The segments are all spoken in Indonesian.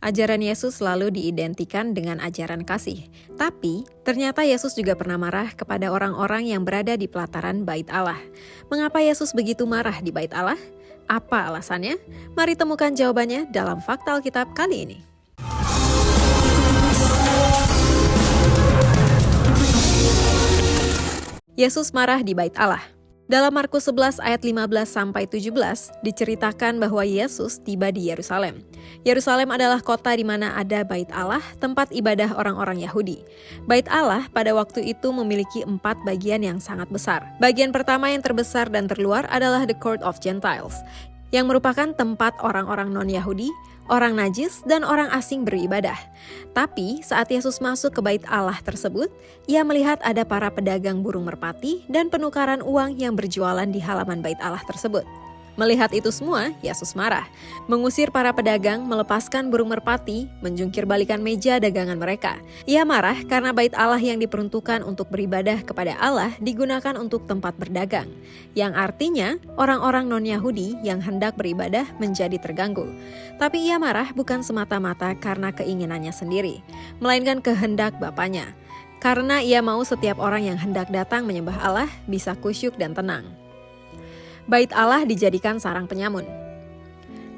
Ajaran Yesus selalu diidentikan dengan ajaran kasih. Tapi, ternyata Yesus juga pernah marah kepada orang-orang yang berada di pelataran Bait Allah. Mengapa Yesus begitu marah di Bait Allah? Apa alasannya? Mari temukan jawabannya dalam Fakta Alkitab kali ini. Yesus marah di Bait Allah. Dalam Markus 11 ayat 15-17 diceritakan bahwa Yesus tiba di Yerusalem. Yerusalem adalah kota di mana ada Bait Allah, tempat ibadah orang-orang Yahudi. Bait Allah pada waktu itu memiliki 4 bagian yang sangat besar. Bagian pertama yang terbesar dan terluar adalah The Court of Gentiles, yang merupakan tempat orang-orang non-Yahudi, orang najis, dan orang asing beribadah. Tapi saat Yesus masuk ke Bait Allah tersebut, ia melihat ada para pedagang burung merpati dan penukaran uang yang berjualan di halaman Bait Allah tersebut. Melihat itu semua, Yesus marah, mengusir para pedagang, melepaskan burung merpati, menjungkir balikan meja dagangan mereka. Ia marah karena Bait Allah yang diperuntukkan untuk beribadah kepada Allah digunakan untuk tempat berdagang, yang artinya orang-orang non-Yahudi yang hendak beribadah menjadi terganggu. Tapi ia marah bukan semata-mata karena keinginannya sendiri, melainkan kehendak Bapanya, karena ia mau setiap orang yang hendak datang menyembah Allah bisa kusyuk dan tenang. Bait Allah dijadikan sarang penyamun.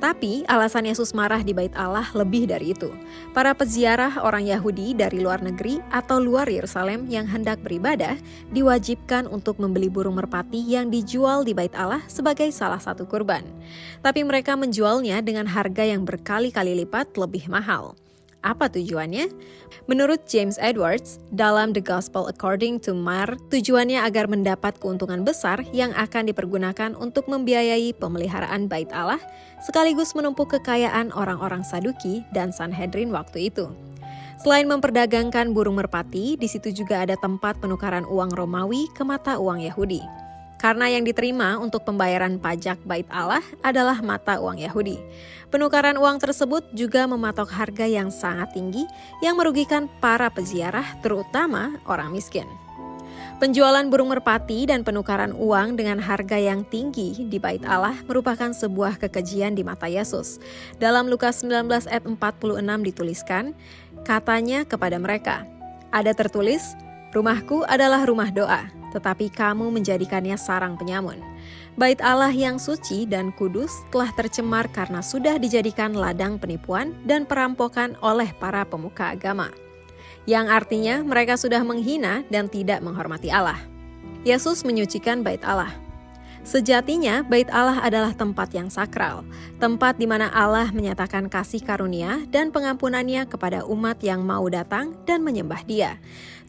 Tapi alasan Yesus marah di Bait Allah lebih dari itu. Para peziarah orang Yahudi dari luar negeri atau luar Yerusalem yang hendak beribadah diwajibkan untuk membeli burung merpati yang dijual di Bait Allah sebagai salah satu kurban. Tapi mereka menjualnya dengan harga yang berkali-kali lipat lebih mahal. Apa tujuannya? Menurut James Edwards, dalam The Gospel According to Mark, tujuannya agar mendapat keuntungan besar yang akan dipergunakan untuk membiayai pemeliharaan Bait Allah, sekaligus menumpuk kekayaan orang-orang Saduki dan Sanhedrin waktu itu. Selain memperdagangkan burung merpati, di situ juga ada tempat penukaran uang Romawi ke mata uang Yahudi. Karena yang diterima untuk pembayaran pajak Bait Allah adalah mata uang Yahudi. Penukaran uang tersebut juga mematok harga yang sangat tinggi yang merugikan para peziarah, terutama orang miskin. Penjualan burung merpati dan penukaran uang dengan harga yang tinggi di Bait Allah merupakan sebuah kekejian di mata Yesus. Dalam Lukas 19 ayat 46 dituliskan, katanya kepada mereka, ada tertulis, "Rumahku adalah rumah doa, tetapi kamu menjadikannya sarang penyamun." Bait Allah yang suci dan kudus telah tercemar karena sudah dijadikan ladang penipuan dan perampokan oleh para pemuka agama, yang artinya mereka sudah menghina dan tidak menghormati Allah. Yesus menyucikan Bait Allah. Sejatinya, Bait Allah adalah tempat yang sakral, tempat di mana Allah menyatakan kasih karunia dan pengampunannya kepada umat yang mau datang dan menyembah Dia.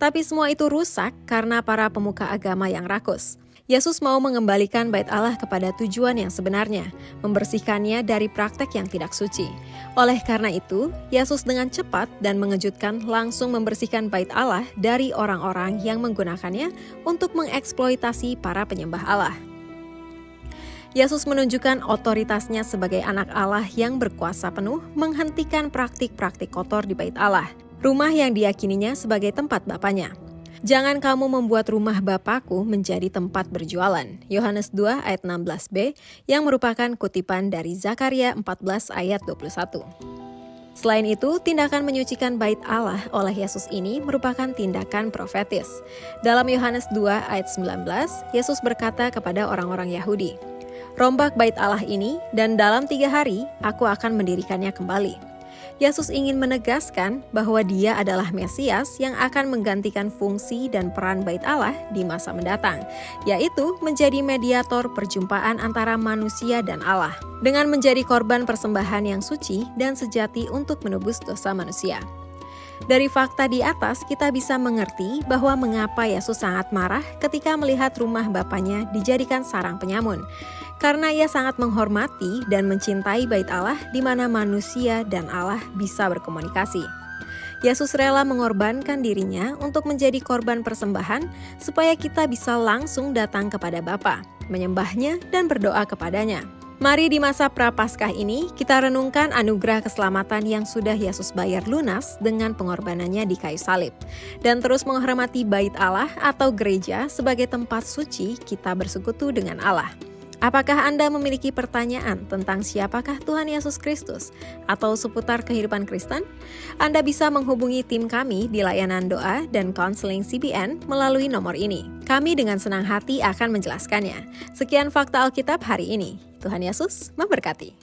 Tapi semua itu rusak karena para pemuka agama yang rakus. Yesus mau mengembalikan Bait Allah kepada tujuan yang sebenarnya, membersihkannya dari praktek yang tidak suci. Oleh karena itu, Yesus dengan cepat dan mengejutkan langsung membersihkan Bait Allah dari orang-orang yang menggunakannya untuk mengeksploitasi para penyembah Allah. Yesus menunjukkan otoritasnya sebagai anak Allah yang berkuasa penuh menghentikan praktik-praktik kotor di Bait Allah, rumah yang diyakininya sebagai tempat Bapanya. Jangan kamu membuat rumah Bapakku menjadi tempat berjualan. Yohanes 2 ayat 16b yang merupakan kutipan dari Zakaria 14 ayat 21. Selain itu, tindakan menyucikan Bait Allah oleh Yesus ini merupakan tindakan profetis. Dalam Yohanes 2 ayat 19, Yesus berkata kepada orang-orang Yahudi, "Rombak Bait Allah ini, dan dalam 3 hari aku akan mendirikannya kembali." Yesus ingin menegaskan bahwa Dia adalah Mesias yang akan menggantikan fungsi dan peran Bait Allah di masa mendatang, yaitu menjadi mediator perjumpaan antara manusia dan Allah, dengan menjadi korban persembahan yang suci dan sejati untuk menebus dosa manusia. Dari fakta di atas, kita bisa mengerti bahwa mengapa Yesus sangat marah ketika melihat rumah Bapanya dijadikan sarang penyamun. Karena ia sangat menghormati dan mencintai Bait Allah di mana manusia dan Allah bisa berkomunikasi. Yesus rela mengorbankan dirinya untuk menjadi korban persembahan supaya kita bisa langsung datang kepada Bapa, menyembahnya dan berdoa kepadanya. Mari di masa Prapaskah ini kita renungkan anugerah keselamatan yang sudah Yesus bayar lunas dengan pengorbanannya di kayu salib, dan terus menghormati Bait Allah atau gereja sebagai tempat suci kita bersekutu dengan Allah. Apakah Anda memiliki pertanyaan tentang siapakah Tuhan Yesus Kristus atau seputar kehidupan Kristen? Anda bisa menghubungi tim kami di layanan doa dan konseling CBN melalui nomor ini. Kami dengan senang hati akan menjelaskannya. Sekian fakta Alkitab hari ini. Tuhan Yesus memberkati.